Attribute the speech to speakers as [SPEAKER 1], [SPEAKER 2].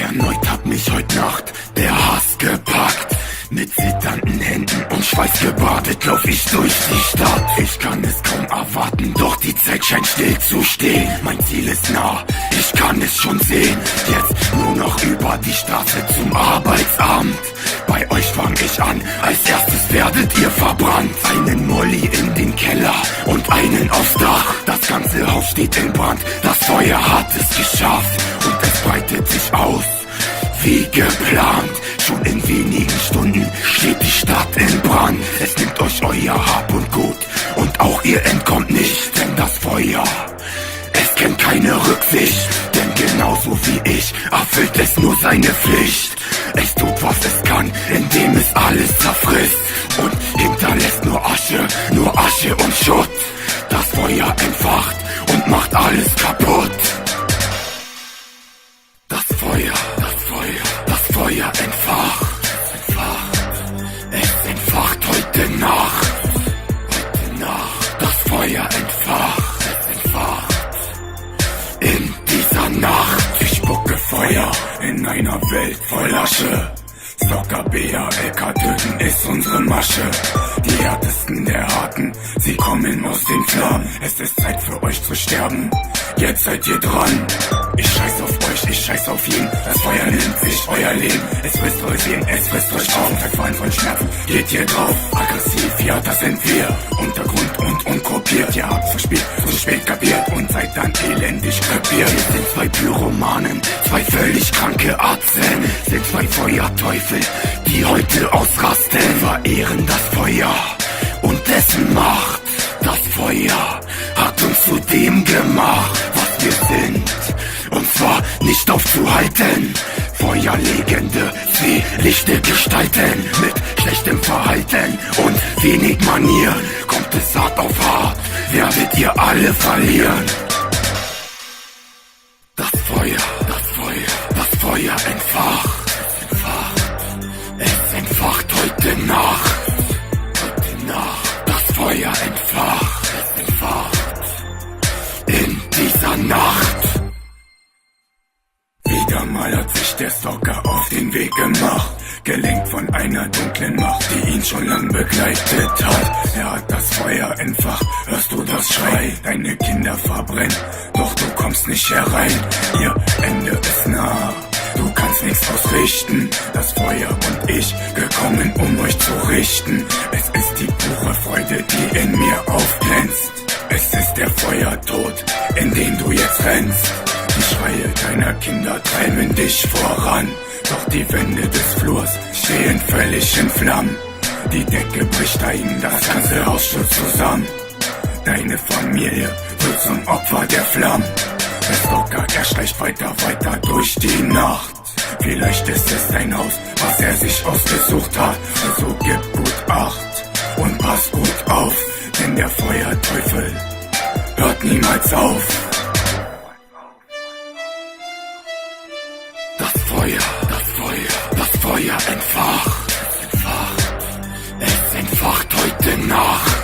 [SPEAKER 1] Erneut hat mich heute Nacht der Hass gepackt. Mit zitternden Händen und Schweiß gebadet lauf ich durch die Stadt. Ich kann es kaum erwarten, doch die Zeit scheint still zu stehen. Mein Ziel ist nah, ich kann es schon sehen. Jetzt nur noch über die Straße zum Arbeitsamt. Bei euch fang ich an, als erstes werdet ihr verbrannt. Einen Molly in den Keller und einen aufs Dach. Das ganze Haus steht in Brand, das Feuer hat es geschafft. Und es breitet sich aus, wie geplant. Schon in wenigen Stunden steht die Stadt in Brand. Es nimmt euch euer Hab und Gut und auch ihr entkommt nicht. Denn das Feuer, es kennt keine Rücksicht. Denn genauso wie ich erfüllt es nur seine Pflicht. Es tut was es kann, indem es alles zerfrisst. Und hinterlässt nur Asche und Schutt. Das Feuer entfacht und macht alles kaputt. Das Feuer entfacht. Es entfacht heute Nacht. Das Feuer entfacht. In dieser Nacht. Ich spucke Feuer in einer Welt voll Asche. Stalker, Bea, LK töten ist unsere Masche. Die härtesten der Harten, sie kommen aus den Flammen. Es ist Zeit für euch zu sterben, jetzt seid ihr dran. Ich scheiß auf euch, ich scheiß auf jeden. Das Feuer nimmt sich euer Leben. Es frisst euch Sehen, es frisst euch auf. Verfallen von Schmerzen, geht ihr drauf. Aggressiv, ja, das sind wir. Untergrund und unkopiert. Ihr habt's verspielt, zu spät kapiert und seid dann elendig krepiert. Wir sind zwei Pyromanen, zwei völlig kranke Arzen. Sind zwei Feuerteufel, die heute ausrasten. Verehren das Feuer und dessen Macht. Das Feuer hat uns zu dem gemacht, was wir sind. Und zwar nicht aufzuhalten. Feuerlegende, zwielichte Gestalten mit schlechtem Verhalten und wenig Manieren. Kommt es hart auf hart, werdet ihr alle verlieren. Das Feuer entfacht. Es entfacht heute Nacht. Das Feuer entfacht. In dieser Nacht. Wieder mal hat sich der Stalker auf den Weg gemacht. Gelenkt von einer dunklen Macht, die ihn schon lang begleitet hat. Er hat das Feuer entfacht, hörst du das Schrei? Deine Kinder verbrennen, doch du kommst nicht herein. Ihr Ende ist nah, du kannst nichts ausrichten. Das Feuer und ich, gekommen um euch zu richten. Es ist die pure Freude, die in mir aufglänzt. Es ist der Feuertod, in den du jetzt rennst. Die Schreie deiner Kinder treiben dich voran. Doch die Wände des Flurs stehen völlig in Flammen. Die Decke bricht dahin, das ganze Haus stürzt zusammen. Deine Familie wird zum Opfer der Flammen. Der Stalker, er schleicht weiter durch die Nacht. Vielleicht ist es dein Haus, was er sich ausgesucht hat. Also gib gut Acht und pass gut auf, denn der Feuerteufel hört niemals auf. Das Feuer entfacht. Es entfacht heute Nacht.